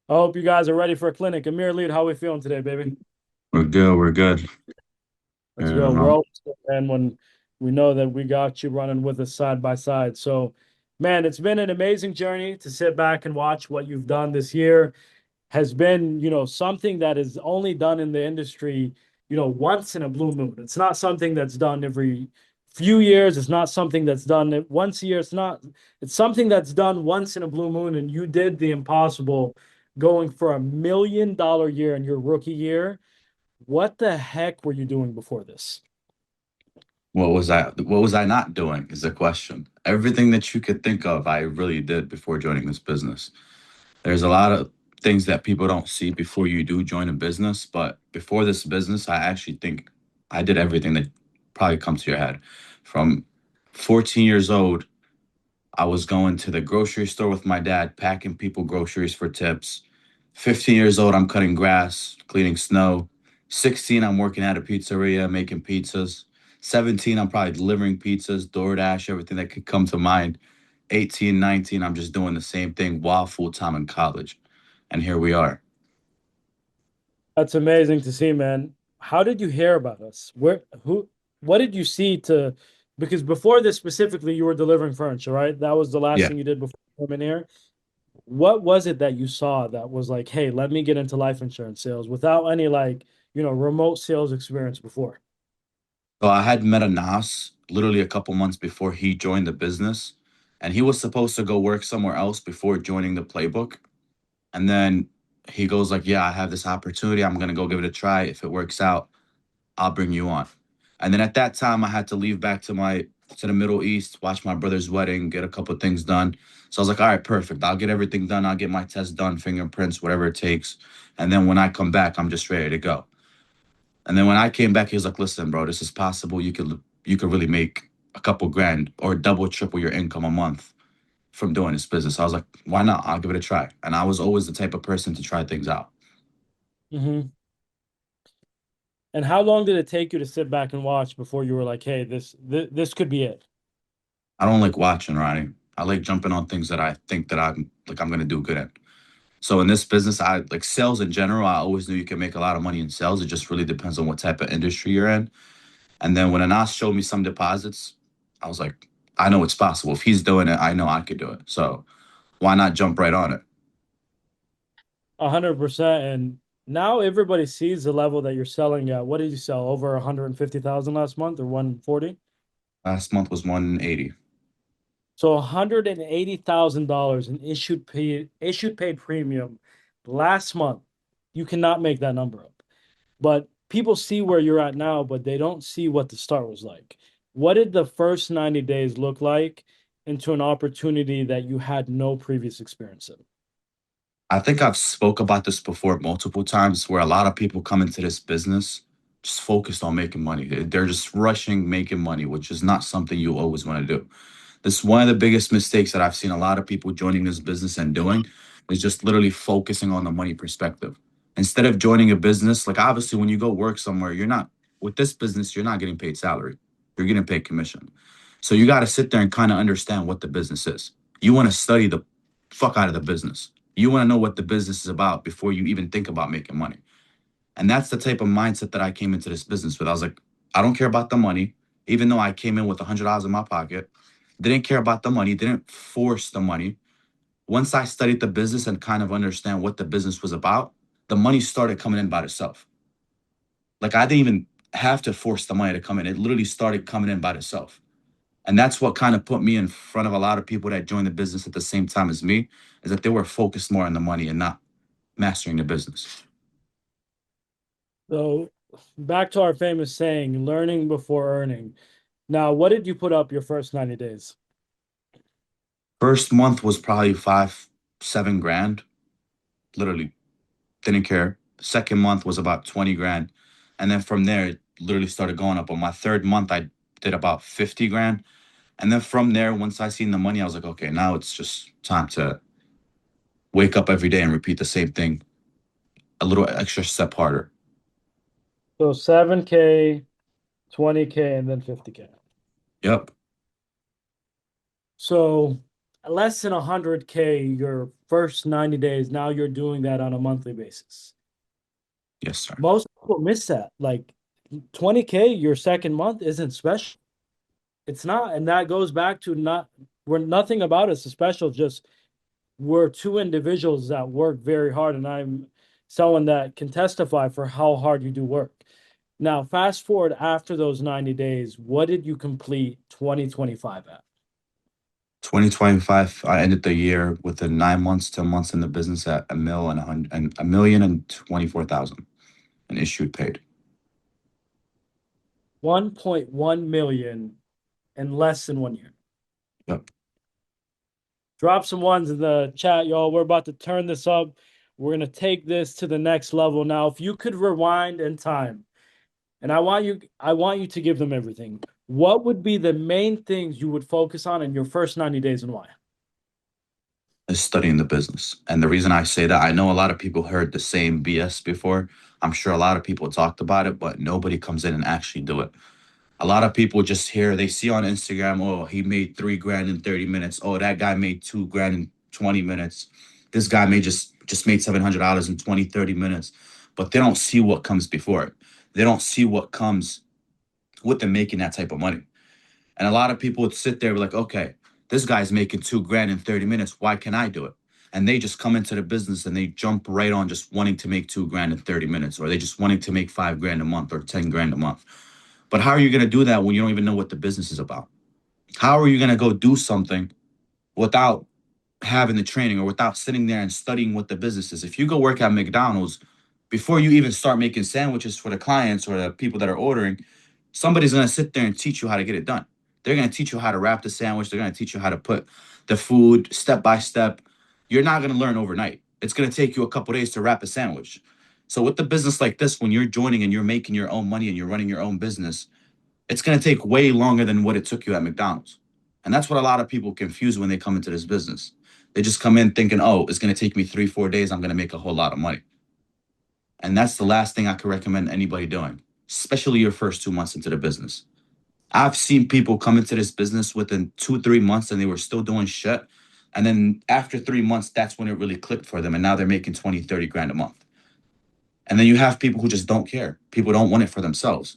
I hope you guys are ready for a clinic. Ameer Elite, how we feeling today, baby? We're good. We're good. Let's go. We're Um, always good, man, when we know that we got you running with us side by side. So, man, it's been an amazing journey to sit back and watch what you've done this year. Has been, something that is only done in the industry, once in a blue moon. It's not something that's done every few years. It's not something that's done once a year. It's something that's done once in a blue moon. And you did the impossible going for $1 million year in your rookie year. What the heck were you doing before this? what was I not doing is the question. Everything that you could think of, I really did before joining this business. There's a lot of things that people don't see before you do join a business, but before this business, I actually think I did everything that probably comes to your head. From 14 years old, I was going to the grocery store with my dad, packing people groceries for tips. 15 years old, I'm cutting grass, cleaning snow. 16, I'm working at a pizzeria, making pizzas. 17, I'm probably delivering pizzas, DoorDash, everything that could come to mind. 18, 19, I'm just doing the same thing while full time in college. And here we are. That's amazing to see, man. How did you hear about us? What did you see because before this specifically, you were delivering furniture, right? That was the last Yeah. thing you did before coming here. What was it that you saw that was like, hey, let me get into life insurance sales without any like, remote sales experience before? So I had met a Nas literally a couple months before he joined the business. And he was supposed to go work somewhere else before joining the Playbook. And then he goes like, "Yeah, I have this opportunity. I'm gonna go give it a try. If it works out, I'll bring you on." And then at that time, I had to leave back to the Middle East, watch my brother's wedding, get a couple of things done. So I was like, "All right, perfect. I'll get everything done. I'll get my test done, fingerprints, whatever it takes. And then when I come back, I'm just ready to go." And then when I came back, he was like, "Listen, bro, this is possible. You could really make a couple grand or double, triple your income a month from doing this business." I was like, "Why not? I'll give it a try." And I was always the type of person to try things out. Hmm. And how long did it take you to sit back and watch before you were like, hey, this could be it? I don't like watching, Ronnie. I like jumping on things that I think that I'm gonna do good at. So in this business, I like sales in general. I always knew you can make a lot of money in sales. It just really depends on what type of industry you're in. And then when Anas showed me some deposits, I was like, I know it's possible. If he's doing it, I know I could do it. So why not jump right on it? 100%. And now everybody sees the level that you're selling at. What did you sell? Over 150,000 last month or 140? Last month was 180. So $180,000 in issued paid premium last month. You cannot make that number up. But people see where you're at now, but they don't see what the start was like. What did the first 90 days look like into an opportunity that you had no previous experience in? I think I've spoke about this before multiple times where a lot of people come into this business just focused on making money. They're just rushing making money, which is not something you always want to do. This one of the biggest mistakes that I've seen a lot of people joining this business and doing is just literally focusing on the money perspective. Instead of joining a business, like obviously when you go work somewhere, you're not with this business, you're not getting paid salary. You're getting paid commission. So you got to sit there and kind of understand what the business is. You want to study the fuck out of the business. You want to know what the business is about before you even think about making money. And that's the type of mindset that I came into this business with. I was like, I don't care about the money, even though I came in with $100 in my pocket. Didn't care about the money, didn't force the money. Once I studied the business and kind of understand what the business was about, the money started coming in by itself. Like I didn't even have to force the money to come in. It literally started coming in by itself. And that's what kind of put me in front of a lot of people that joined the business at the same time as me, is that they were focused more on the money and not mastering the business. So back to our famous saying, learning before earning. Now, what did you put up your first 90 days? First month was probably 5, 7 grand. Literally didn't care. Second month was about 20 grand. And then from there, it literally started going up. On my third month, I did about 50 grand. And then from there, once I seen the money, I was like, okay, now it's just time to wake up every day and repeat the same thing a little extra step harder. So 7K, 20K, and then 50K. Yep. So less than 100K your first 90 days. Now you're doing that on a monthly basis. Yes, sir. Most people miss that. Like 20K your second month isn't special. It's not. And that goes back to not, we're nothing about us is special. Just we're two individuals that work very hard. And I'm someone that can testify for how hard you do work. Now, fast forward after those 90 days, what did you complete 2025 at? 2025, I ended the year with the 9 months, 10 months in the business at a million and 24,000 in issued paid. 1.1 million in less than 1 year. Yep. Drop some ones in the chat, y'all. We're about to turn this up. We're gonna take this to the next level. Now, if you could rewind in time, and I want you to give them everything. What would be the main things you would focus on in your first 90 days and why? Is studying the business. And the reason I say that, I know a lot of people heard the same BS before. I'm sure a lot of people talked about it, but nobody comes in and actually do it. A lot of people just hear, they see on Instagram, oh, he made 3 grand in 30 minutes. Oh, that guy made 2 grand in 20 minutes. This guy just made $700 in 20, 30 minutes. But they don't see what comes before it. They don't see what comes with them making that type of money. And a lot of people would sit there and be like, okay, this guy's making 2 grand in 30 minutes. Why can't I do it? And they just come into the business and they jump right on just wanting to make 2 grand in 30 minutes, or they just wanting to make 5 grand a month or 10 grand a month. But how are you going to do that when you don't even know what the business is about? How are you going to go do something without having the training or without sitting there and studying what the business is? If you go work at McDonald's, before you even start making sandwiches for the clients or the people that are ordering, somebody's going to sit there and teach you how to get it done. They're going to teach you how to wrap the sandwich. They're going to teach you how to put the food step by step. You're not going to learn overnight. It's going to take you a couple days to wrap a sandwich. So with the business like this, when you're joining and you're making your own money and you're running your own business, it's going to take way longer than what it took you at McDonald's. And that's what a lot of people confuse when they come into this business. They just come in thinking, oh, it's going to take me 3, 4 days. I'm going to make a whole lot of money. And that's the last thing I could recommend anybody doing, especially your first 2 months into the business. I've seen people come into this business within 2, 3 months and they were still doing shit. And then after 3 months, that's when it really clicked for them. And now they're making 20, 30 grand a month. And then you have people who just don't care. People don't want it for themselves.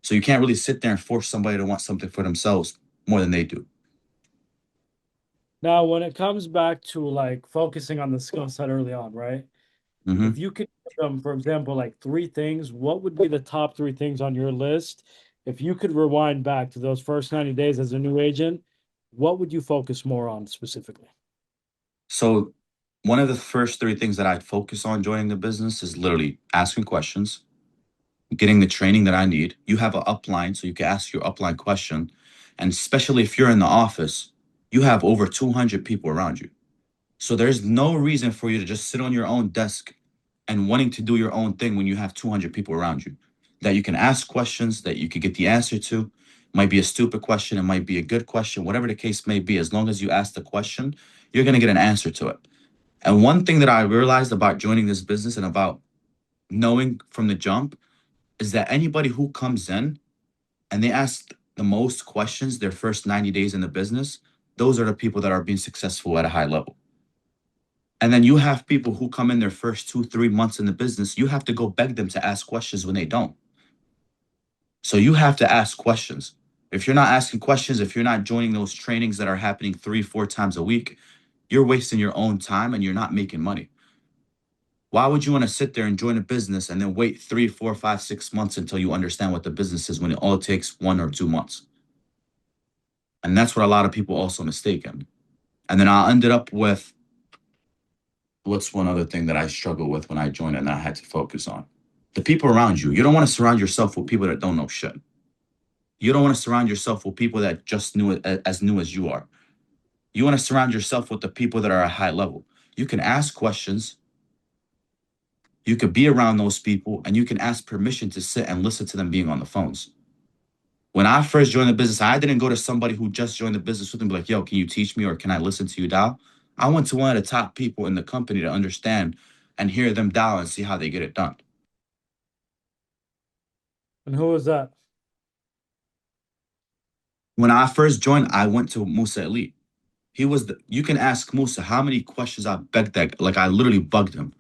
So you can't really sit there and force somebody to want something for themselves more than they do. Now, when it comes back to like focusing on the skill set early on, right? If Hmm. you could give them, for example, like three things, what would be the top three things on your list? If you could rewind back to those first 90 days as a new agent, what would you focus more on specifically? So one of the first three things that I'd focus on joining the business is literally asking questions, getting the training that I need. You have an upline, so you can ask your upline question. And especially if you're in the office, you have over 200 people around you. So there's no reason for you to just sit on your own desk and wanting to do your own thing when you have 200 people around you that you can ask questions that you could get the answer to. Might be a stupid question, it might be a good question, whatever the case may be. As long as you ask the question, you're going to get an answer to it. And one thing that I realized about joining this business and about knowing from the jump is that anybody who comes in and they ask the most questions their first 90 days in the business, those are the people that are being successful at a high level. And then you have people who come in their first 2, 3 months in the business. You have to go beg them to ask questions when they don't. So you have to ask questions. If you're not asking questions, if you're not joining those trainings that are happening 3, 4 times a week, you're wasting your own time and you're not making money. Why would you want to sit there and join a business and then wait 3, 4, 5, 6 months until you understand what the business is when it all takes 1 or 2 months? And that's what a lot of people also mistake in. And then I ended up with what's one other thing that I struggled with when I joined and I had to focus on? The people around you. You don't want to surround yourself with people that don't know shit. You don't want to surround yourself with people that just knew it as new as you are. You want to surround yourself with the people that are at high level. You can ask questions, you could be around those people, and you can ask permission to sit and listen to them being on the phones. When I first joined the business, I didn't go to somebody who just joined the business with and be like, yo, can you teach me or can I listen to you dial? I went to one of the top people in the company to understand and hear them dial and see how they get it done. And who was that? When I first joined, I went to Musa Elite. You can ask Musa how many questions I begged that, like I literally bugged him.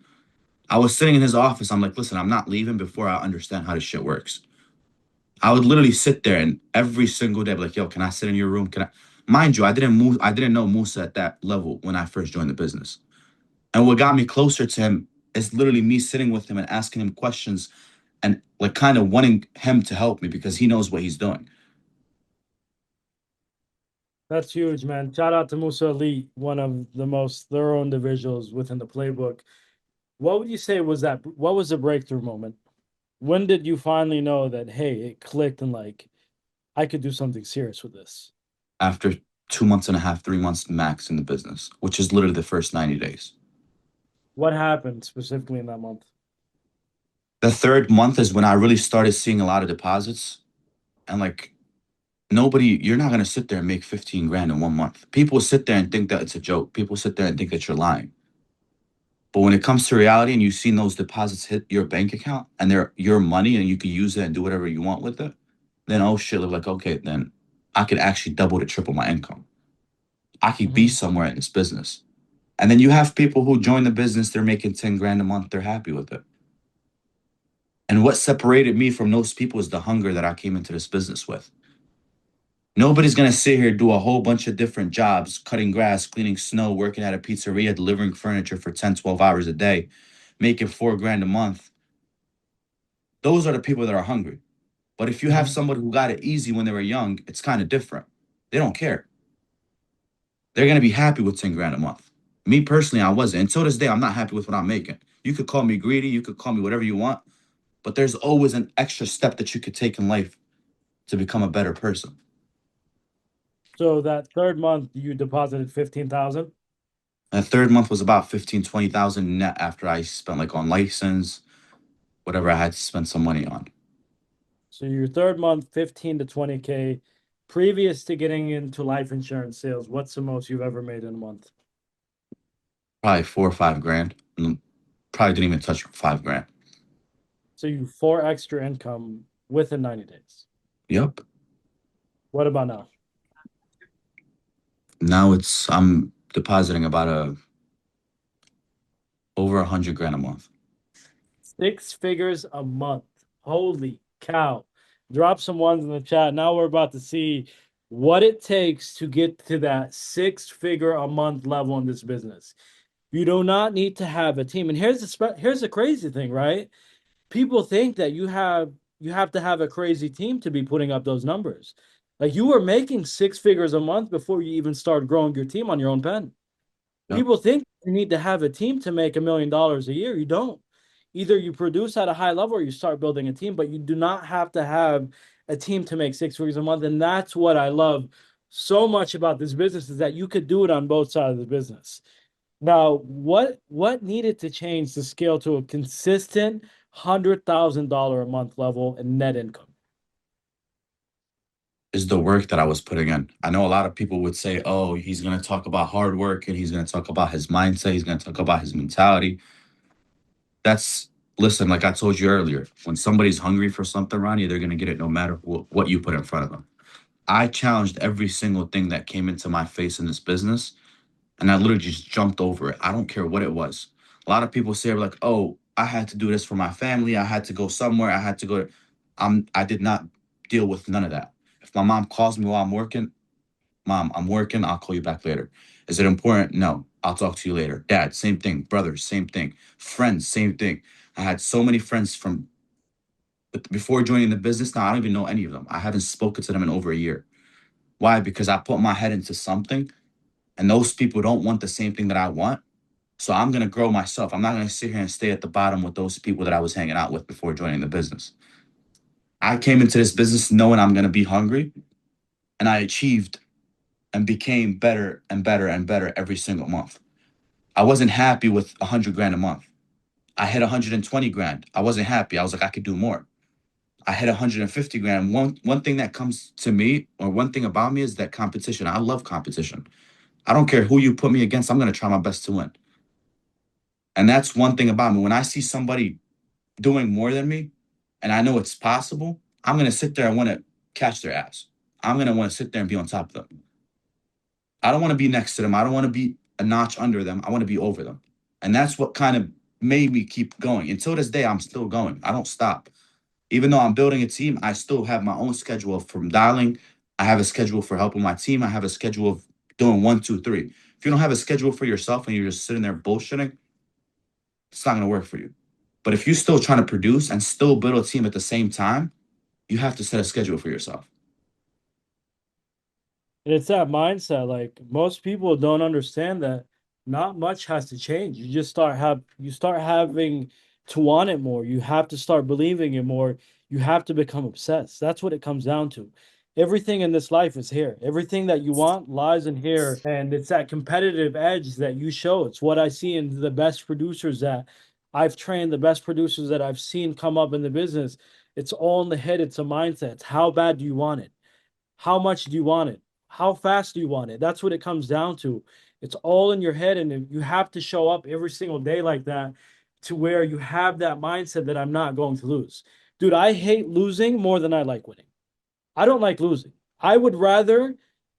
I was sitting in his office. I'm like, listen, I'm not leaving before I understand how this shit works. I would literally sit there and every single day, be like, yo, can I sit in your room? Can I? Mind you, I didn't know Musa at that level when I first joined the business. And what got me closer to him is literally me sitting with him and asking him questions and like kind of wanting him to help me because he knows what he's doing. That's huge, man. Shout out to Musa Elite, one of the most thorough individuals within the playbook. What would you say was that? What was the breakthrough moment? When did you finally know that, hey, it clicked and like I could do something serious with this? After 2 months and a half, 3 months max in the business, which is literally the first 90 days. What happened specifically in that month? The third month is when I really started seeing a lot of deposits. And like you're not gonna sit there and make 15 grand in 1 month. People sit there and think that it's a joke. People sit there and think that you're lying. But when it comes to reality and you've seen those deposits hit your bank account and they're your money and you can use it and do whatever you want with it, then oh shit, like okay, then I could actually double to triple my income. I could be Mhm. somewhere in this business. And then you have people who join the business, they're making 10 grand a month, they're happy with it. And what separated me from those people is the hunger that I came into this business with. Nobody's gonna sit here do a whole bunch of different jobs, cutting grass, cleaning snow, working at a pizzeria, delivering furniture for 10, 12 hours a day, making 4 grand a month. Those are the people that are hungry. But if you have Mhm. somebody who got it easy when they were young, it's kind of different. They don't care. They're gonna be happy with 10 grand a month. Me personally, I wasn't. Until this day, I'm not happy with what I'm making. You could call me greedy, you could call me whatever you want, but there's always an extra step that you could take in life to become a better person. So that third month, you deposited 15,000. And the third month was about 15, 20,000 net after I spent like on license, whatever I had to spend some money on. So your third month, 15 to 20K. Previous to getting into life insurance sales, what's the most you've ever made in a month? Probably 4 or 5 grand. Probably didn't even touch 5 grand. So you four extra income within 90 days. Yep. What about now? Now I'm depositing about a over 100 grand a month. Six figures a month. Holy cow. Drop some ones in the chat. Now we're about to see what it takes to get to that six-figure a month level in this business. You do not need to have a team. And here's the crazy thing, right? People think that you have to have a crazy team to be putting up those numbers. Like you were making six figures a month before you even start growing your team on your own pen. Yep. People think you need to have a team to make $1 million a year. You don't. Either you produce at a high level or you start building a team, but you do not have to have a team to make six figures a month. And that's what I love so much about this business is that you could do it on both sides of the business. Now, what needed to change to scale to a consistent $100,000 a month level in net income? Is the work that I was putting in. I know a lot of people would say, oh, he's going to talk about hard work and he's going to talk about his mindset. He's going to talk about his mentality. Listen, like I told you earlier, when somebody's hungry for something, Ronnie, they're going to get it no matter what you put in front of them. I challenged every single thing that came into my face in this business and I literally just jumped over it. I don't care what it was. A lot of people say like, "Oh, I had to do this for my family. I had to go somewhere. I had to go." I did not deal with none of that. If my mom calls me while I'm working, Mom, I'm working. I'll call you back later. Is it important? No. I'll talk to you later. Dad, same thing. Brothers, same thing. Friends, same thing. I had so many friends from before joining the business. Now I don't even know any of them. I haven't spoken to them in over a year. Why? Because I put my head into something and those people don't want the same thing that I want. So I'm going to grow myself. I'm not going to sit here and stay at the bottom with those people that I was hanging out with before joining the business. I came into this business knowing I'm going to be hungry, and I achieved and became better and better and better every single month. I wasn't happy with 100 grand a month. I hit 120 grand. I wasn't happy. I was like, I could do more. I hit 150 grand. One thing that comes to me, or one thing about me, is that competition. I love competition. I don't care who you put me against. I'm going to try my best to win. And that's one thing about me. When I see somebody doing more than me and I know it's possible, I'm going to sit there and want to catch their ass. I'm going to want to sit there and be on top of them. I don't want to be next to them. I don't want to be a notch under them. I want to be over them. And that's what kind of made me keep going. Until this day, I'm still going. I don't stop. Even though I'm building a team, I still have my own schedule from dialing. I have a schedule for helping my team. I have a schedule of doing one, two, three. If you don't have a schedule for yourself and you're just sitting there bullshitting, it's not going to work for you. But if you're still trying to produce and still build a team at the same time, you have to set a schedule for yourself. And it's that mindset. Like most people don't understand that not much has to change. You start having to want it more. You have to start believing it more. You have to become obsessed. That's what it comes down to. Everything in this life is here. Everything that you want lies in here. And it's that competitive edge that you show. It's what I see in the best producers that I've trained, the best producers that I've seen come up in the business. It's all in the head. It's a mindset. It's how bad do you want it? How much do you want it? How fast do you want it? That's what it comes down to. It's all in your head, and you have to show up every single day like that to where you have that mindset that I'm not going to lose. Dude, I hate losing more than I like winning. I don't like losing. I would rather,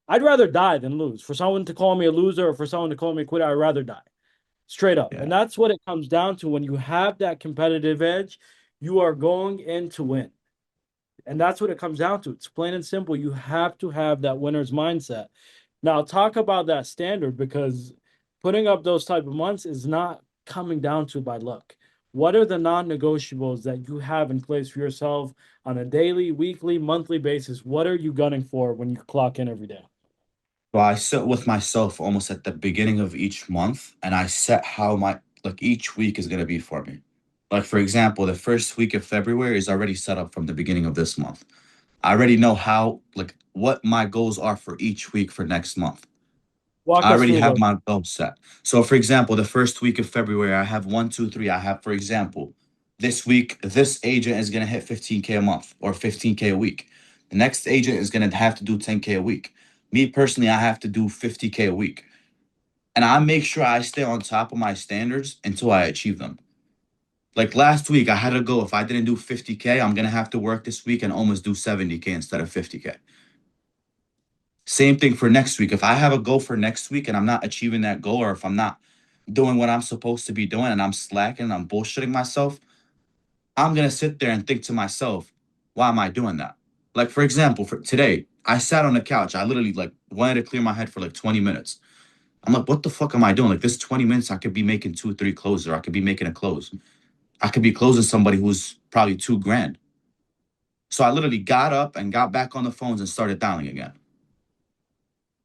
I'd rather die than lose. For someone to call me a loser or for someone to call me a quitter, I'd rather die. Straight up. Yeah. And that's what it comes down to. When you have that competitive edge, you are going in to win. And that's what it comes down to. It's plain and simple. You have to have that winner's mindset. Now, talk about that standard because putting up those type of months is not coming down to by luck. What are the non-negotiables that you have in place for yourself on a daily, weekly, monthly basis? What are you gunning for when you clock in every day? So I sit with myself almost at the beginning of each month and I set how my like each week is going to be for me. Like for example, the first week of February is already set up from the beginning of this month. I already know how like what my goals are for each week for next month. Walk I us already through have those. my goals set. So, for example, the first week of February, I have one, two, three. I have, for example, this week, this agent is going to hit 15K a month or 15K a week. The next agent is going to have to do 10K a week. Me personally, I have to do 50K a week. And I make sure I stay on top of my standards until I achieve them. Like last week, I had to go. If I didn't do 50K, I'm going to have to work this week and almost do 70K instead of 50K. Same thing for next week. If I have a goal for next week and I'm not achieving that goal, or if I'm not doing what I'm supposed to be doing and I'm slacking and I'm bullshitting myself, I'm gonna sit there and think to myself, why am I doing that? Like for example, for today, I sat on the couch. I literally like wanted to clear my head for like 20 minutes. I'm like, what the fuck am I doing? Like this 20 minutes, I could be making two, three closes, or I could be making a close. I could be closing somebody who's probably 2 grand. So I literally got up and got back on the phones and started dialing again.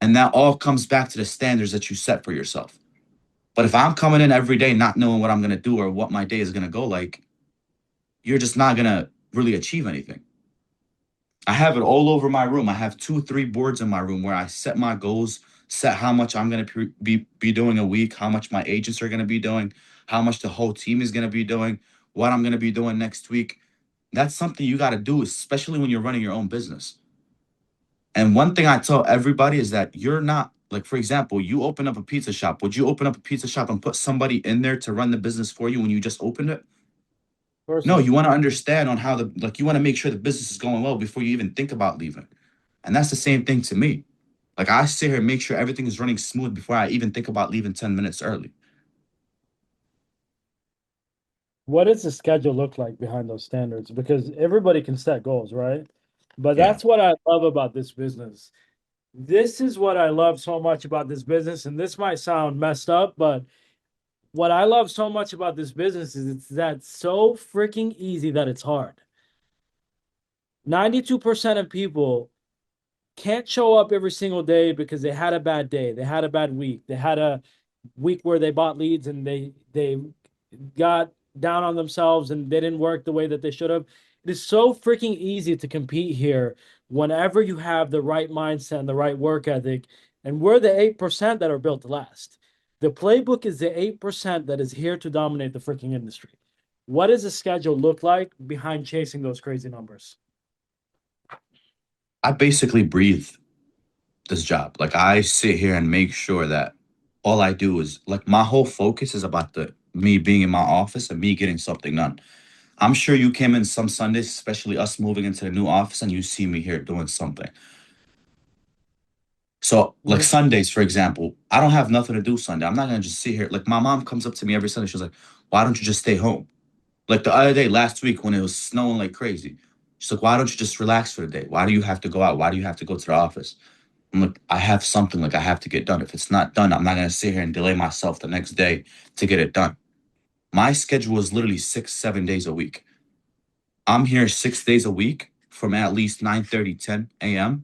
And that all comes back to the standards that you set for yourself. But if I'm coming in every day not knowing what I'm gonna do or what my day is gonna go like, you're just not gonna really achieve anything. I have it all over my room. I have two, three boards in my room where I set my goals, set how much I'm gonna be doing a week, how much my agents are gonna be doing, how much the whole team is gonna be doing, what I'm gonna be doing next week. That's something you gotta do, especially when you're running your own business. And one thing I tell everybody is that you're not like, for example, you open up a pizza shop. Would you open up a pizza shop and put somebody in there to run the business for you when you just opened it? Of course No, not. you want to understand on how the like you want to make sure the business is going well before you even think about leaving. And that's the same thing to me. Like I sit here and make sure everything is running smooth before I even think about leaving 10 minutes early. What does the schedule look like behind those standards? Because everybody can set goals, right? But Yeah. that's what I love about this business. This is what I love so much about this business. And this might sound messed up, but what I love so much about this business is it's that so freaking easy that it's hard. 92% of people can't show up every single day because they had a bad day, they had a bad week, they had a week where they bought leads and they got down on themselves and they didn't work the way that they should have. It is so freaking easy to compete here whenever you have the right mindset and the right work ethic. And we're the 8% that are built to last. The playbook is the 8% that is here to dominate the freaking industry. What does the schedule look like behind chasing those crazy numbers? I basically breathe this job. Like I sit here and make sure that all I do is like my whole focus is about the me being in my office and me getting something done. I'm sure you came in some Sundays, especially us moving into the new office, and you see me here doing something. So, like Mhm. Sundays, for example, I don't have nothing to do Sunday. I'm not gonna just sit here. Like my mom comes up to me every Sunday. She's like, "Why don't you just stay home?" Like the other day, last week when it was snowing like crazy, she's like, "Why don't you just relax for the day? Why do you have to go out? Why do you have to go to the office?" I'm like, I have something like I have to get done. If it's not done, I'm not gonna sit here and delay myself the next day to get it done. My schedule is literally 6, 7 days a week. I'm here 6 days a week from at least 9:30, 10 a.m.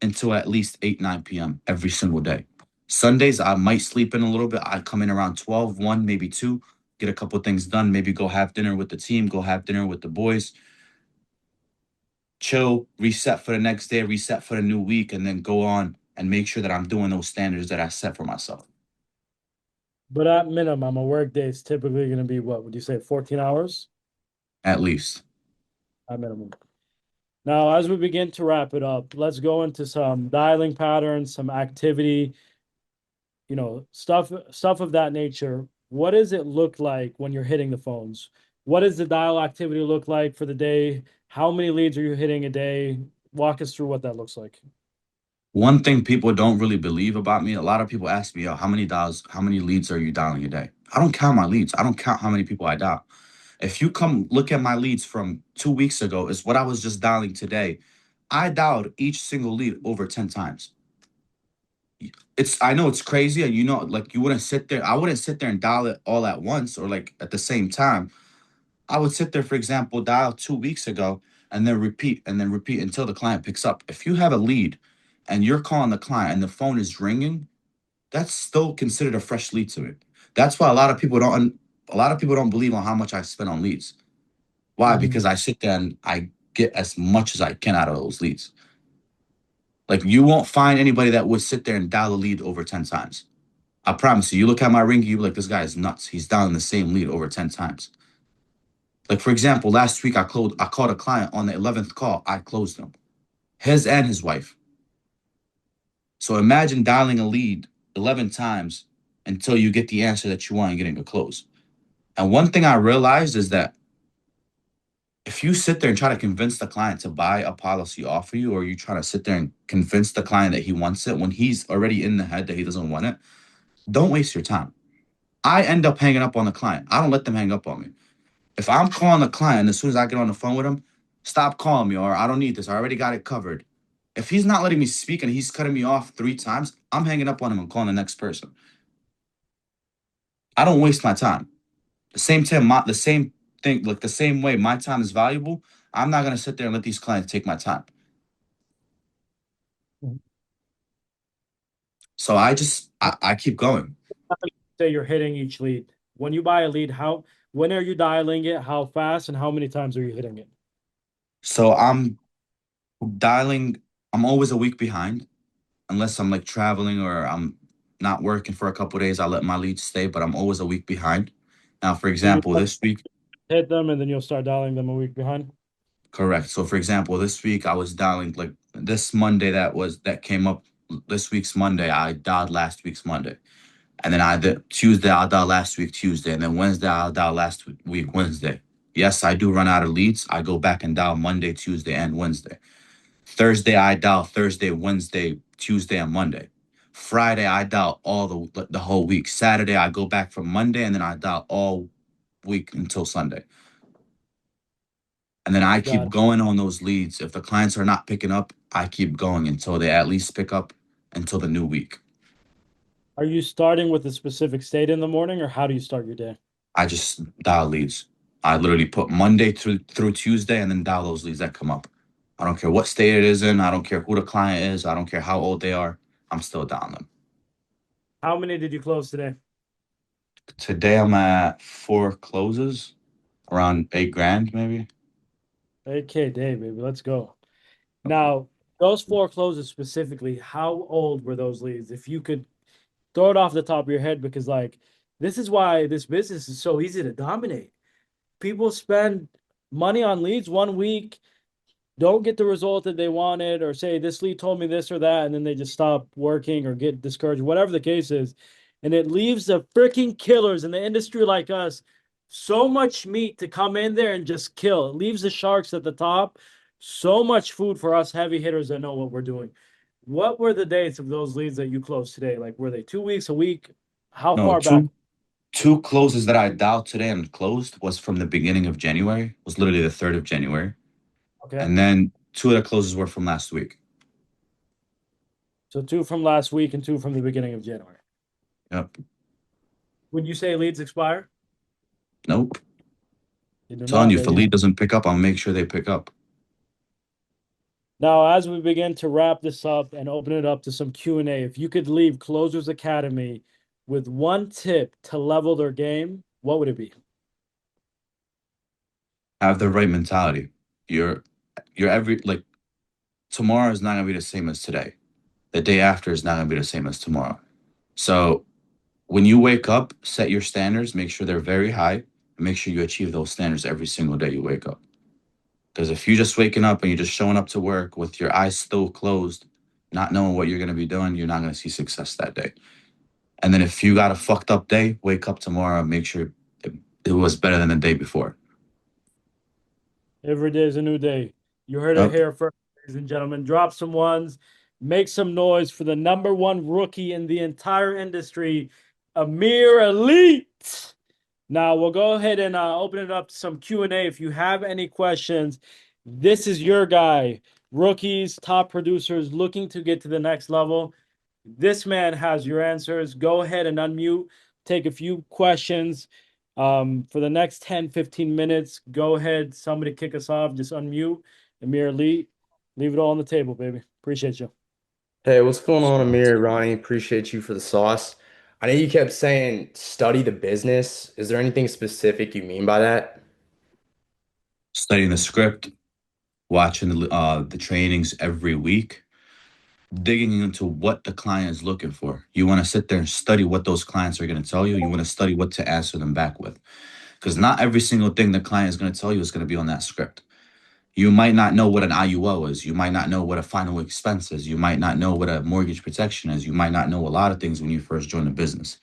until at least 8, 9 p.m. every single day. Sundays, I might sleep in a little bit. I come in around 12, 1, maybe 2, get a couple things done, maybe go have dinner with the team, go have dinner with the boys, chill, reset for the next day, reset for the new week, and then go on and make sure that I'm doing those standards that I set for myself. But at minimum, a work day is typically going to be what would you say, 14 hours At least. at minimum? Now, as we begin to wrap it up, let's go into some dialing patterns, some activity, stuff of that nature. What does it look like when you're hitting the phones? What does the dial activity look like for the day? How many leads are you hitting a day? Walk us through what that looks like. One thing people don't really believe about me, a lot of people ask me, yo, how many dials, how many leads are you dialing a day? I don't count my leads. I don't count how many people I dial. If you come look at my leads from 2 weeks ago, is what I was just dialing today. I dialed each single lead over 10 times. I know it's crazy, and like you wouldn't sit there. I wouldn't sit there and dial it all at once or like at the same time. I would sit there, for example, dial 2 weeks ago and then repeat until the client picks up. If you have a lead and you're calling the client and the phone is ringing, that's still considered a fresh lead to me. That's why a lot of people don't believe on how much I spend on leads. Why? Mhm. Because I sit there and I get as much as I can out of those leads. Like you won't find anybody that would sit there and dial a lead over 10 times. I promise you, you look at my ring, you be like, this guy is nuts. He's dialing the same lead over 10 times. Like, for example, last week I called a client on the 11th call, I closed him. His and his wife. So imagine dialing a lead 11 times until you get the answer that you want and getting a close. And one thing I realized is that if you sit there and try to convince the client to buy a policy off of you, or you try to sit there and convince the client that he wants it when he's already in the head that he doesn't want it, don't waste your time. I end up hanging up on the client. I don't let them hang up on me. If I'm calling the client, as soon as I get on the phone with him, stop calling me, or I don't need this. I already got it covered. If he's not letting me speak and he's cutting me off 3 times, I'm hanging up on him and calling the next person. I don't waste my time. The same thing, like the same way my time is valuable. I'm not gonna sit there and let these clients take my time. So I keep going. Say you're hitting each lead. When you buy a lead, when are you dialing it? How fast and how many times are you hitting it? So dialing. I'm always a week behind unless I'm like traveling or I'm not working for a couple days. I let my leads stay, but I'm always a week behind. Now, for So you example, this week, hit them and then you'll start dialing them a week behind. correct. So, for example, this week I was dialing like this Monday that came up this week's Monday. I dialed last week's Monday. And then I did Tuesday, I'll dial last week Tuesday. And then Wednesday, I'll dial last week Wednesday. Yes, I do run out of leads. I go back and dial Monday, Tuesday, and Wednesday. Thursday, I dial Thursday, Wednesday, Tuesday, and Monday. Friday, I dial all the whole week. Saturday, I go back from Monday, and then I dial all week until Sunday. And then I Got keep it. going on those leads. If the clients are not picking up, I keep going until they at least pick up until the new week. Are you starting with a specific state in the morning or how do you start your day? I just dial leads. I literally put Monday through Tuesday and then dial those leads that come up. I don't care what state it is in. I don't care who the client is. I don't care how old they are. I'm still dialing them. How many did you close today? Today I'm at 4 closes, around 8 grand maybe. Okay, Dave, baby, let's go. Now, those four closes specifically, how old were those leads? If you could throw it off the top of your head, because like this is why this business is so easy to dominate. People spend money on leads 1 week, don't get the result that they wanted, or say this lead told me this or that, and then they just stop working or get discouraged, whatever the case is. And it leaves the freaking killers in the industry like us so much meat to come in there and just kill. It leaves the sharks at the top so much food for us heavy hitters that know what we're doing. What were the dates of those leads that you closed today? Like, were they 2 weeks, a week? How No, far back? two closes that I dialed today and closed was from the beginning of January. Was literally the 3rd of January. Okay. And then two of the closes were from last week. So two from last week and two from the beginning of January. Yep. Would you say leads expire? Nope. You do Telling not. you, if They the do lead not. doesn't pick up, I'll make sure they pick up. Now, as we begin to wrap this up and open it up to some Q&A, if you could leave Closerz Academy with one tip to level their game, what would it be? Have the right mentality. You're you're every like tomorrow is not gonna be the same as today. The day after is not gonna be the same as tomorrow. So when you wake up, set your standards, make sure they're very high, and make sure you achieve those standards every single day you wake up. Because if you're just waking up and you're just showing up to work with your eyes still closed, not knowing what you're gonna be doing, you're not gonna see success that day. And then if you got a fucked up day, wake up tomorrow and make sure it was better than the day before. Every day is a new day. You heard it Yep. here first, ladies and gentlemen. Drop some ones, make some noise for the number one rookie in the entire industry, Ameer Elite. Now we'll go ahead and open it up to some Q&A. If you have any questions, this is your guy. Rookies, top producers looking to get to the next level. This man has your answers. Go ahead and unmute, take a few questions for the next 10, 15 minutes. Go ahead. Somebody kick us off. Just unmute. Amir Elite. Leave it all on the table, baby. Appreciate you. Hey, what's going on, Amir? Ronnie, appreciate you for the sauce. I know you kept saying study the business. Is there anything specific you mean by that? Studying the script, watching the trainings every week, digging into what the client is looking for. You want to sit there and study what those clients are going to tell you. You want to study what to answer them back with. Because not every single thing the client is going to tell you is going to be on that script. You might not know what an IUL is. You might not know what a final expense is. You might not know what a mortgage protection is. You might not know a lot of things when you first join the business.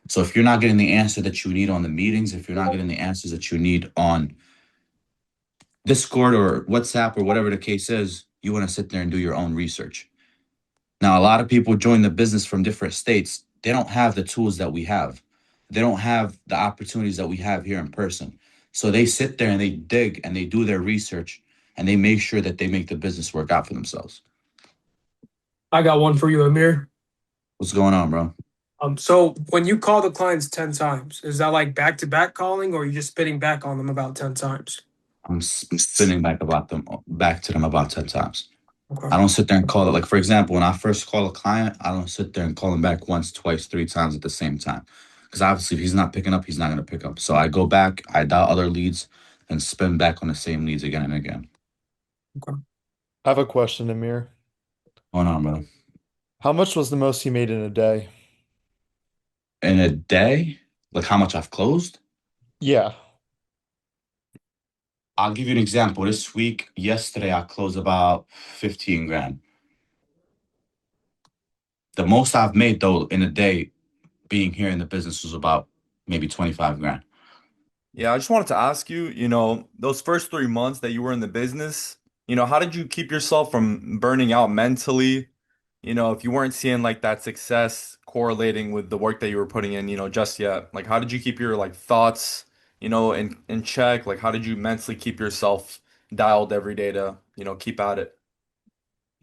So if you're not getting the answer that you need on the meetings, if you're not getting the answers that you need on Discord or WhatsApp or whatever the case is, you want to sit there and do your own research. Now, a lot of people join the business from different states. They don't have the tools that we have. They don't have the opportunities that we have here in person. So they sit there and they dig and they do their research and they make sure that they make the business work out for themselves. I got one for you, Amir. What's going on, bro? So when you call the clients 10 times, is that like back-to-back calling or are you just spitting back on them about 10 times? I'm spinning back to them about 10 times. Okay. I don't sit there and call it. Like, for example, when I first call a client, I don't sit there and call him back once, twice, three times at the same time. Because obviously, if he's not picking up, he's not going to pick up. So I go back, I dial other leads, and spin back on the same leads again and again. Okay. I have a question, Amir. Going on, brother. How much was the most you made in a day? In a day, like how much I've closed, Yeah. I'll give you an example. This week, yesterday, I closed about 15 grand. The most I've made, though, in a day being here in the business was about maybe 25 grand. Yeah, I just wanted to ask you, those first 3 months that you were in the business, how did you keep yourself from burning out mentally? If you weren't seeing like that success correlating with the work that you were putting in, just yet. Like, how did you keep your like thoughts, in check? Like, how did you mentally keep yourself dialed every day to, keep at it?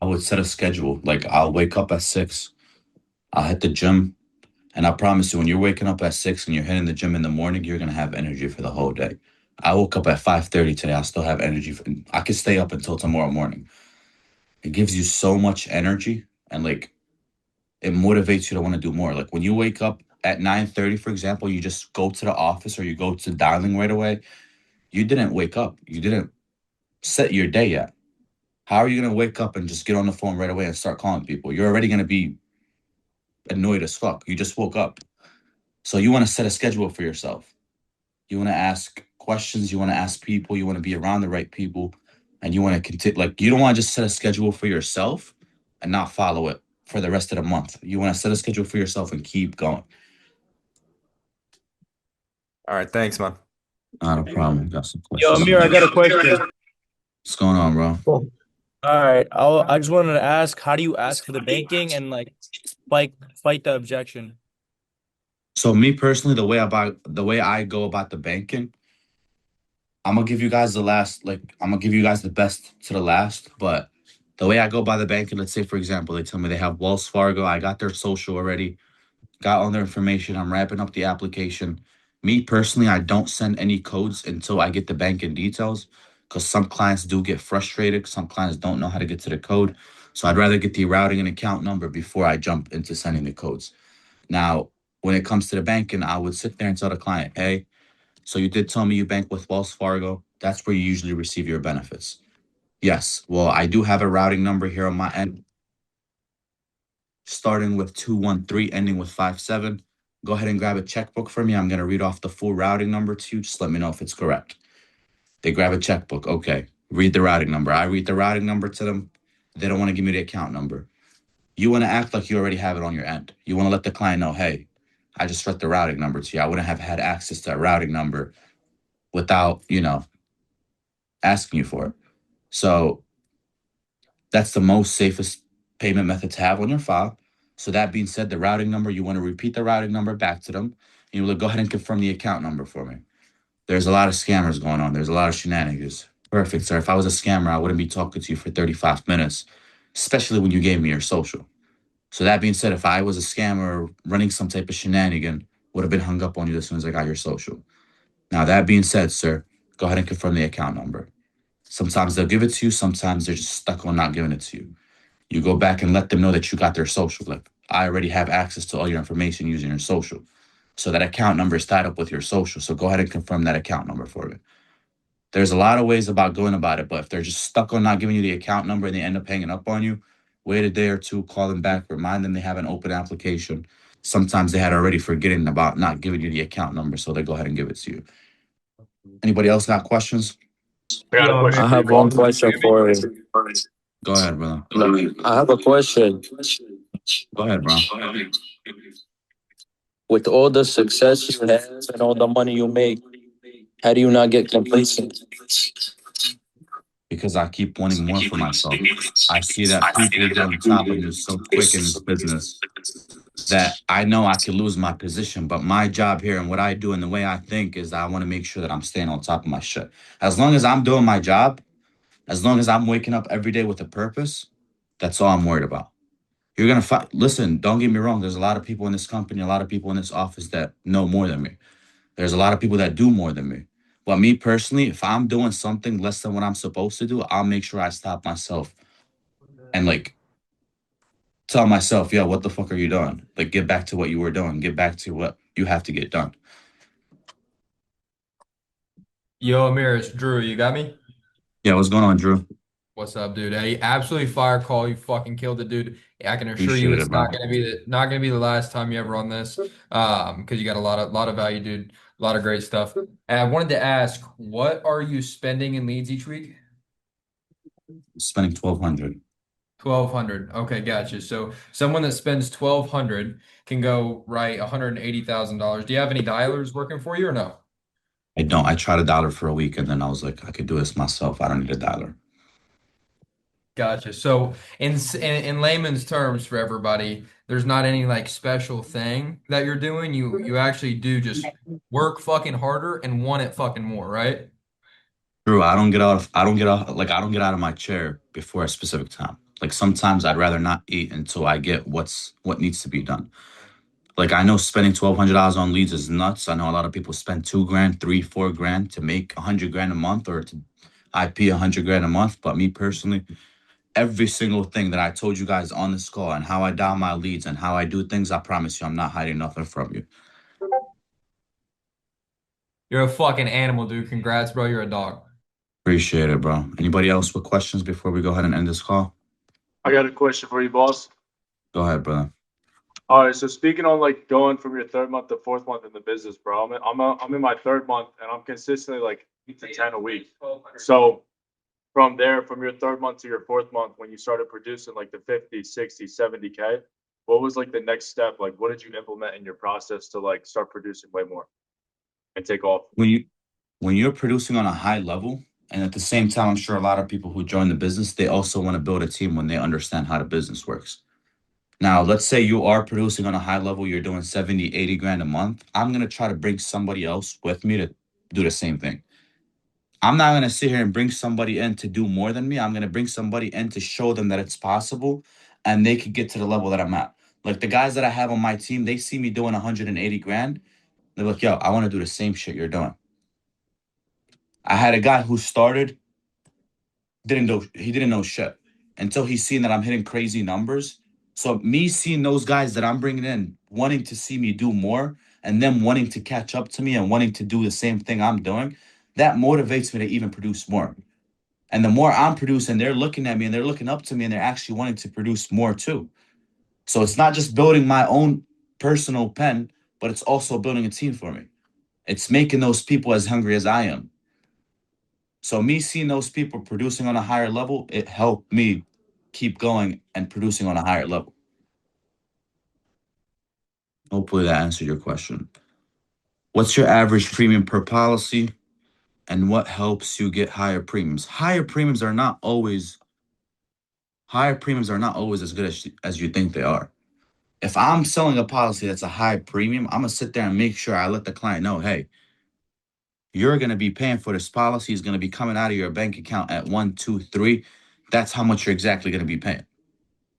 I would set a schedule. Like, I'll wake up at 6, I'll hit the gym. And I promise you, when you're waking up at 6 and you're hitting the gym in the morning, you're gonna have energy for the whole day. I woke up at 5:30 today. I still have energy. I could stay up until tomorrow morning. It gives you so much energy and like it motivates you to want to do more. Like when you wake up at 9:30, for example, you just go to the office or you go to dialing right away. You didn't wake up. You didn't set your day yet. How are you gonna wake up and just get on the phone right away and start calling people? You're already gonna be annoyed as fuck. You just woke up. So you want to set a schedule for yourself. You want to ask questions. You want to ask people. You want to be around the right people, and you want to continue. Like you don't want to just set a schedule for yourself and not follow it for the rest of the month. You want to set a schedule for yourself and keep going. All right, thanks, man. Not a problem. Got some Yo, questions. Amir, I got a question. What's going on, bro? Cool. All right. I just wanted to ask, how do you ask for the banking and like fight the objection? So me personally, the way I go about the banking, I'm gonna give you guys the last, like I'm gonna give you guys the best to the last. But the way I go by the banking, let's say for example, they tell me they have Wells Fargo, I got their social already, got all their information, I'm wrapping up the application. Me personally, I don't send any codes until I get the banking details because some clients do get frustrated. Some clients don't know how to get to the code. So I'd rather get the routing and account number before I jump into sending the codes. Now, when it comes to the banking, I would sit there and tell the client, hey, so you did tell me you bank with Wells Fargo. That's where you usually receive your benefits. Yes. Well, I do have a routing number here on my end, starting with 213, ending with 57. Go ahead and grab a checkbook for me. I'm going to read off the full routing number to you. Just let me know if it's correct. They grab a checkbook. Okay. Read the routing number. I read the routing number to them. They don't want to give me the account number. You want to act like you already have it on your end. You want to let the client know, hey, I just read the routing number to you. I wouldn't have had access to a routing number without, asking you for it. So that's the most safest payment method to have on your file. So that being said, the routing number, you want to repeat the routing number back to them. And you will go ahead and confirm the account number for me. There's a lot of scammers going on. There's a lot of shenanigans. Perfect, sir. If I was a scammer, I wouldn't be talking to you for 35 minutes, especially when you gave me your social. So that being said, if I was a scammer running some type of shenanigan, would have been hung up on you as soon as I got your social. Now, that being said, sir, go ahead and confirm the account number. Sometimes they'll give it to you. Sometimes they're just stuck on not giving it to you. You go back and let them know that you got their social. Like, I already have access to all your information using your social. So that account number is tied up with your social. So go ahead and confirm that account number for me. There's a lot of ways about going about it, but if they're just stuck on not giving you the account number and they end up hanging up on you, wait a day or two, call them back, remind them they have an open application. Sometimes they had already forgetting about not giving you the account number, so they go ahead and give it to you. Anybody else got questions? I got a Yo, question I for you, have one boss. question for you. Go ahead, brother. I have a question. Go ahead, bro. With all the success you have and all the money you make, how do you not get complacent? Because I keep wanting more for myself. I see that people get on top of me so quick in this business that I know I could lose my position. But my job here and what I do and the way I think is I want to make sure that I'm staying on top of my shit. As long as I'm doing my job, as long as I'm waking up every day with a purpose, that's all I'm worried about. You're gonna find. Listen, don't get me wrong. There's a lot of people in this company, a lot of people in this office that know more than me. There's a lot of people that do more than me. But me personally, if I'm doing something less than what I'm supposed to do, I'll make sure I stop myself and like tell myself, yo, what the fuck are you doing? Like, get back to what you were doing. Get back to what you have to get done. Yo, Amir, it's Drew. You got me? Yeah, what's going on, Drew? What's up, dude? Hey, absolutely fire call. You fucking killed it, dude. I can assure you Appreciate it, it's bro. not gonna be the last time you ever on this. Because you got a lot of value, dude. A lot of great stuff. And I wanted to ask, what are you spending in leads each week? Spending 1,200. 1,200. Okay, gotcha. So someone that spends 1,200 can go write $180,000. Do you have any dialers working for you or no? I don't. I tried a dollar for a week and then I was like, I could do this myself. I don't need a dollar. Gotcha. So in layman's terms for everybody, there's not any like special thing that you're doing. You actually do just work fucking harder and want it fucking more, right? Drew, I don't get out of my chair before a specific time. Like sometimes I'd rather not eat until I get what needs to be done. Like I know spending $1,200 on leads is nuts. I know a lot of people spend 2 grand, 3, 4 grand to make 100 grand a month or to IP 100 grand a month. But me personally, every single thing that I told you guys on this call and how I dial my leads and how I do things, I promise you, I'm not hiding nothing from you. You're a fucking animal, dude. Congrats, bro. You're a dog. Appreciate it, bro. Anybody else with questions before we go ahead and end this call? I got a question for you, boss. Go ahead, brother. All right, so speaking on like going from your third month to fourth month in the business, bro. I'm in my third month and I'm consistently like 8 to 10 a week. So from there, from your third month to your fourth month, when you started producing like the 50, 60, 70K, what was like the next step? Like, what did you implement in your process to like start producing way more and take off? When you're producing on a high level And at the same time, I'm sure a lot of people who join the business, they also want to build a team when they understand how the business works. Now, let's say you are producing on a high level, you're doing 70, 80 grand a month. I'm going to try to bring somebody else with me to do the same thing. I'm not going to sit here and bring somebody in to do more than me. I'm going to bring somebody in to show them that it's possible and they could get to the level that I'm at. Like the guys that I have on my team, they see me doing 180 grand. They're like, yo, I want to do the same shit you're doing. I had a guy who started, he didn't know shit until he's seen that I'm hitting crazy numbers. So me seeing those guys that I'm bringing in wanting to see me do more and them wanting to catch up to me and wanting to do the same thing I'm doing, that motivates me to even produce more. And the more I'm producing, they're looking at me and they're looking up to me and they're actually wanting to produce more too. So it's not just building my own personal pen, but it's also building a team for me. It's making those people as hungry as I am. So me seeing those people producing on a higher level, it helped me keep going and producing on a higher level. Hopefully that answered your question. What's your average premium per policy and what helps you get higher premiums? Higher premiums are not always as good as you think they are. If I'm selling a policy that's a high premium, I'm gonna sit there and make sure I let the client know, hey, you're gonna be paying for this policy is gonna be coming out of your bank account at 1, 2, 3. That's how much you're exactly gonna be paying.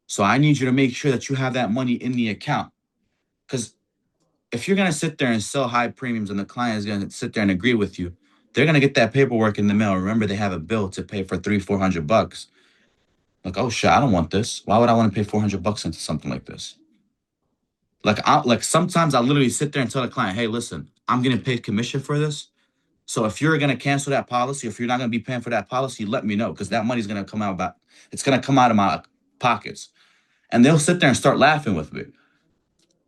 So I need you to make sure that you have that money in the account. Because if you're gonna sit there and sell high premiums and the client is gonna sit there and agree with you, they're gonna get that paperwork in the mail. Remember, they have a bill to pay for $300-400. Like, oh shit, I don't want this. Why would I want to pay $400 into something like this? Like sometimes I literally sit there and tell the client, hey, listen, I'm gonna pay commission for this. So if you're gonna cancel that policy, if you're not gonna be paying for that policy, let me know because that money's gonna come out it's gonna come out of my pockets. And they'll sit there and start laughing with me.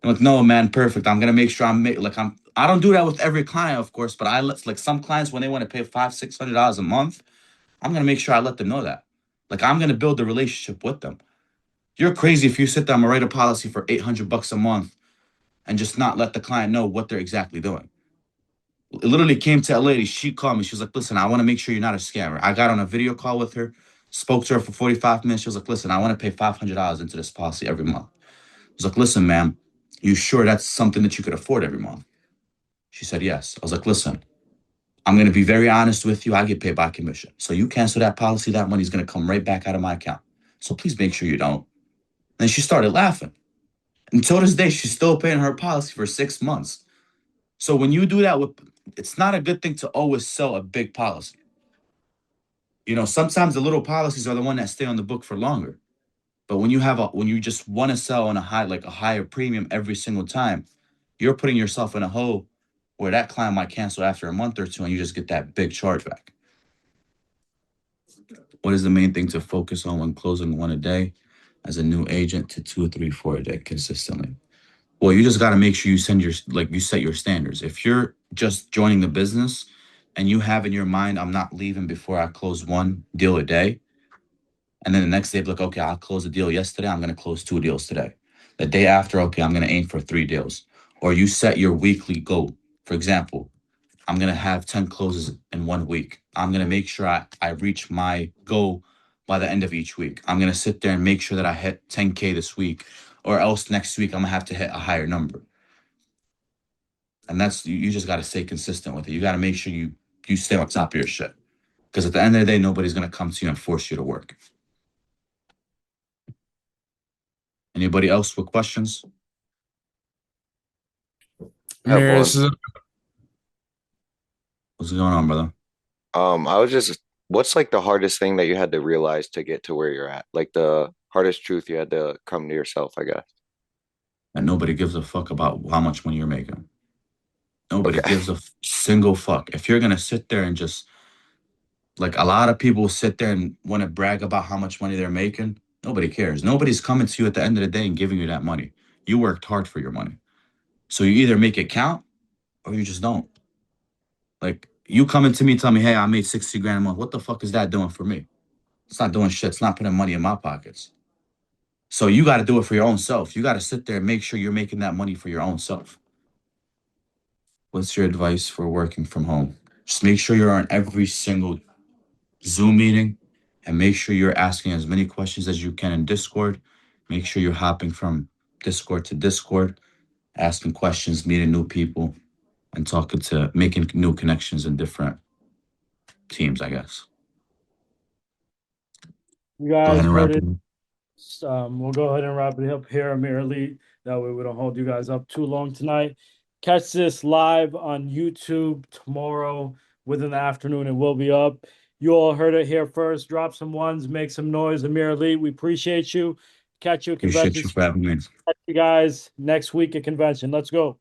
I'm like, no, man, perfect. I'm gonna make sure I don't do that with every client, of course, but like some clients when they want to pay $500-600 a month, I'm gonna make sure I let them know that. Like I'm gonna build a relationship with them. You're crazy if you sit there and write a policy for $800 a month and just not let the client know what they're exactly doing. It literally came to a lady. She called me. She was like, listen, I want to make sure you're not a scammer. I got on a video call with her, spoke to her for 45 minutes. She was like, listen, I want to pay $500 into this policy every month. I was like, listen, ma'am, you sure that's something that you could afford every month? She said, yes. I was like, listen, I'm going to be very honest with you. I get paid by commission. So you cancel that policy, that money's going to come right back out of my account. So please make sure you don't. And she started laughing. Until this day, she's still paying her policy for 6 months. So when you do that, it's not a good thing to always sell a big policy. You know, sometimes the little policies are the one that stay on the book for longer. But when you just want to sell on a higher premium every single time, you're putting yourself in a hole where that client might cancel after a month or two and you just get that big chargeback. What is the main thing to focus on when closing one a day as a new agent to 2, 3, 4 a day consistently? Well, you just got to make sure you set your standards. If you're just joining the business and you have in your mind, I'm not leaving before I close 1 deal a day. And then the next day, be like, okay, I'll close a deal yesterday. I'm going to close 2 deals today. The day after, okay, I'm going to aim for 3 deals. Or you set your weekly goal. For example, I'm going to have 10 closes in 1 week. I'm going to make sure I reach my goal by the end of each week. I'm going to sit there and make sure that I hit 10K this week, or else next week I'm going to have to hit a higher number. And you just got to stay consistent with it. You got to make sure you stay on top of your shit. Because at the end of the day, nobody's going to come to you and force you to work. Anybody else with questions? Ameer, this is What's going on, brother? What's like the hardest thing that you had to realize to get to where you're at? Like the hardest truth you had to come to yourself, I guess. And nobody gives a fuck about how much money you're making. Nobody Okay. gives a single fuck. If you're going to sit there and just, like a lot of people sit there and want to brag about how much money they're making, nobody cares. Nobody's coming to you at the end of the day and giving you that money. You worked hard for your money. So you either make it count or you just don't. Like you coming to me and tell me, hey, I made 60 grand a month. What the fuck is that doing for me? It's not doing shit. It's not putting money in my pockets. So you got to do it for your own self. You got to sit there and make sure you're making that money for your own self. What's your advice for working from home? Just make sure you're on every single Zoom meeting, and make sure you're asking as many questions as you can in Discord. Make sure you're hopping from Discord to Discord, asking questions, meeting new people, and making new connections in different teams, I guess. You Go ahead guys and heard wrap it. it up. We'll go ahead and wrap it up here, Ameer Elite. That way we don't hold you guys up too long tonight. Catch this live on YouTube tomorrow within the afternoon. It will be up. You all heard it here first. Drop some ones, make some noise. Ameer Elite, we appreciate you. Catch you at Appreciate convention. you for having me. Catch you guys next week at convention. Let's go.